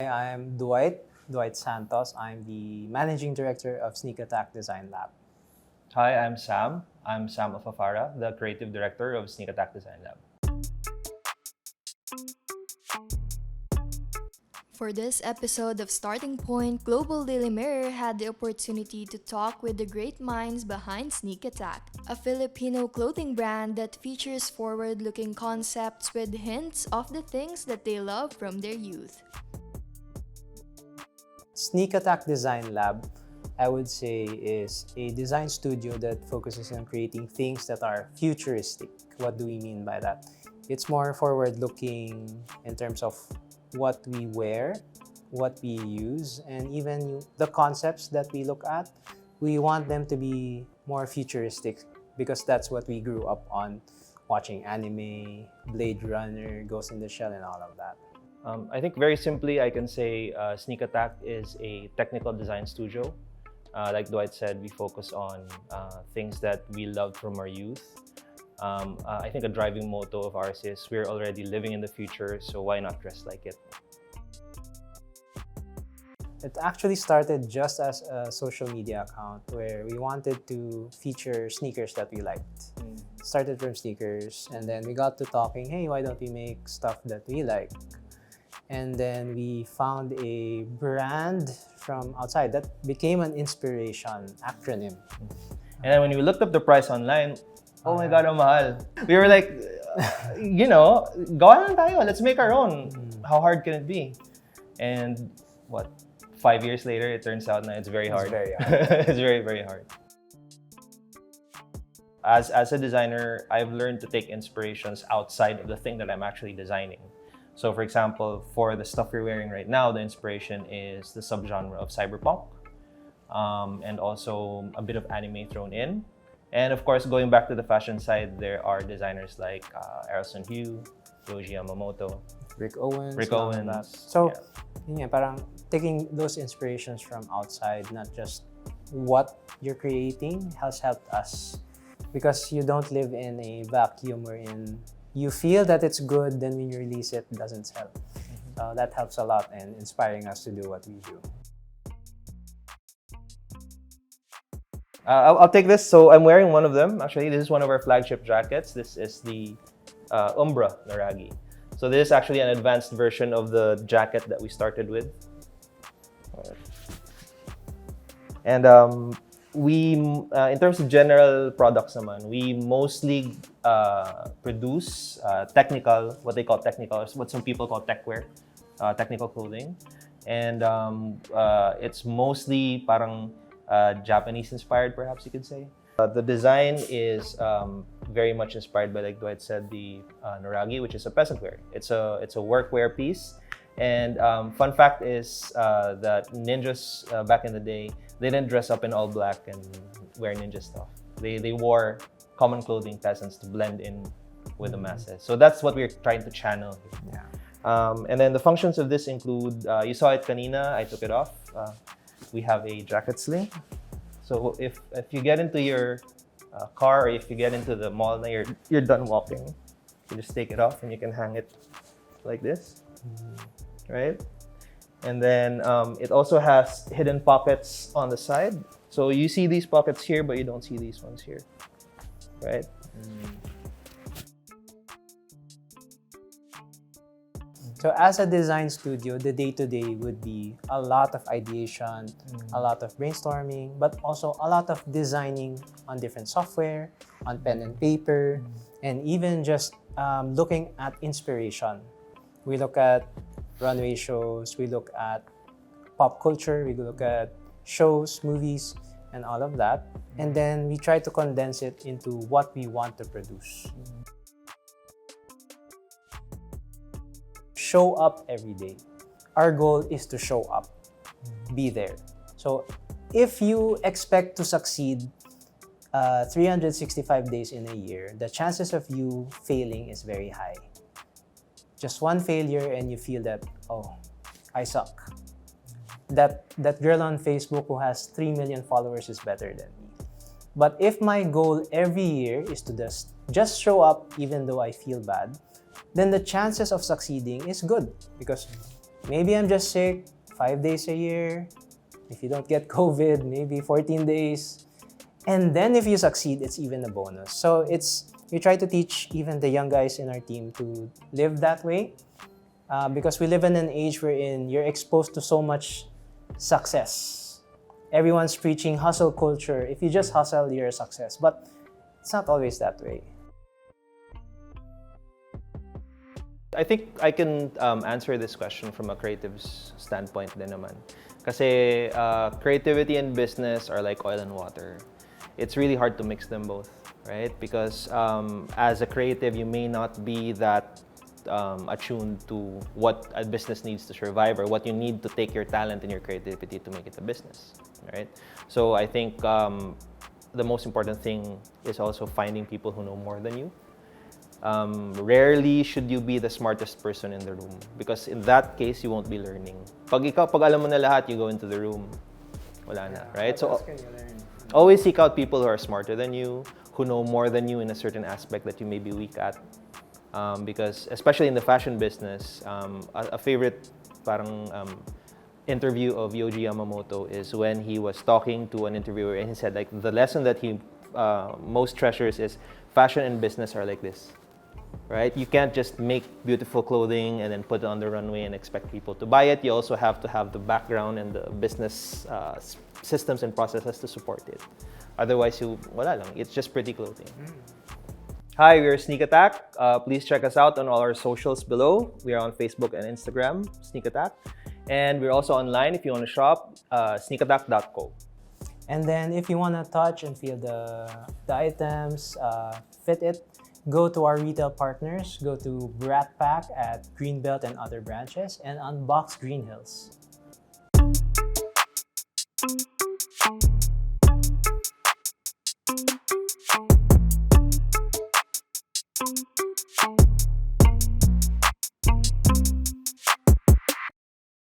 I'm Dwight Santos. I'm the Managing Director of SNK ATK Design Lab. Hi, I'm Sam. I'm Sam Afafara, the Creative Director of SNK ATK Design Lab. For this episode of Starting Point, Global Daily Mirror had the opportunity to talk with the great minds behind SNKATK, a Filipino clothing brand that features forward-looking concepts with hints of the things that they love from their youth. SNK ATK Design Lab, I would say, is a design studio that focuses on creating things that are futuristic. What do we mean by that? It's more forward-looking in terms of what we wear, what we use, and even the concepts that we look at. We want them to be more futuristic because that's what we grew up on, watching anime, Blade Runner, Ghost in the Shell, and all of that. I think very simply, I can say SNK ATK is a technical design studio. Like Dwight said, we focus on things that we loved from our youth. I think a driving motto of ours is we're already living in the future, so why not dress like it? It actually started just as a social media account where we wanted to feature sneakers that we liked. Started from sneakers, and then we got to talking, hey, why don't we make stuff that we like? And then we found a brand from outside that became an inspiration acronym. And then when we looked up the price online, oh my God, ang mahal. We were like, gawa lang tayo, let's make our own. How hard can it be? And 5 years later, it turns out that it's very hard. It's very hard. It's very, very hard. As a designer, I've learned to take inspirations outside of the thing that I'm actually designing. So for example, for the stuff you're wearing right now, the inspiration is the subgenre of cyberpunk, and also a bit of anime thrown in. And of course, going back to the fashion side, there are designers like Errol Hugh, Yoji Yamamoto, Rick Owens. That. So, parang taking those inspirations from outside, not just what you're creating, has helped us. Because you don't live in a vacuum wherein you feel that it's good, then when you release it, it doesn't sell. So that helps a lot in inspiring us to do what we do. I'll take this. So I'm wearing one of them. Actually, this is one of our flagship jackets. This is the Umbra Naragi. So this is actually an advanced version of the jacket that we started with. And we, in terms of general products naman, we mostly produce what they call technical, what some people call techwear, technical clothing. And it's mostly parang Japanese inspired, perhaps you could say. The design is very much inspired by, like Dwight said, the Naragi, which is a peasant wear. It's a workwear piece. And fun fact is that ninjas back in the day, they didn't dress up in all black and wear ninja stuff. They wore common clothing peasants to blend in with the masses. So that's what we're trying to channel. Yeah. And then the functions of this include, you saw it kanina, I took it off. We have a jacket sling. So if you get into your car, or if you get into the mall and you're done walking, you just take it off and you can hang it like this, right? And then it also has hidden pockets on the side. So you see these pockets here, but you don't see these ones here, right? So as a design studio, the day-to-day would be a lot of ideation, a lot of brainstorming, but also a lot of designing on different software, on pen and paper, and even just looking at inspiration. We look at runway shows, we look at pop culture, we look at shows, movies, and all of that. And then we try to condense it into what we want to produce. Show up every day. Our goal is to show up, be there. So if you expect to succeed 365 days in a year, the chances of you failing is very high. Just one failure and you feel that, oh, I suck. That girl on Facebook who has 3 million followers is better than me. But if my goal every year is to just show up even though I feel bad, then the chances of succeeding is good because Maybe I'm just sick 5 days a year. If you don't get COVID, maybe 14 days. And then if you succeed, it's even a bonus. So we try to teach even the young guys in our team to live that way. Because we live in an age wherein you're exposed to so much success. Everyone's preaching hustle culture. If you just hustle, you're a success. But it's not always that way. I think I can answer this question from a creative's standpoint din naman. Kasi creativity and business are like oil and water. It's really hard to mix them both, right? Because as a creative, you may not be that attuned to what a business needs to survive or what you need to take your talent and your creativity to make it a business, right? So I think the most important thing is also finding people who know more than you. Rarely should you be the smartest person in the room because in that case, you won't be learning. Pag alam mo na lahat, you go into the room, wala na, right? So always seek out people who are smarter than you, who know more than you in a certain aspect that you may be weak at. Because especially in the fashion business, a favorite interview of Yoji Yamamoto is when he was talking to an interviewer and he said like the lesson that he most treasures is fashion and business are like this, right? You can't just make beautiful clothing and then put it on the runway and expect people to buy it. You also have to have the background and the business systems and processes to support it. Otherwise, wala lang. It's just pretty clothing. Hi, we are SNKATK. Please check us out on all our socials below. We are on Facebook and Instagram, SNKATK. And we're also online if you want to shop, SNKATK.co. And then if you want to touch and feel the items, fit it, go to our retail partners, go to Brat Pack at Greenbelt and other branches, and unbox Green Hills.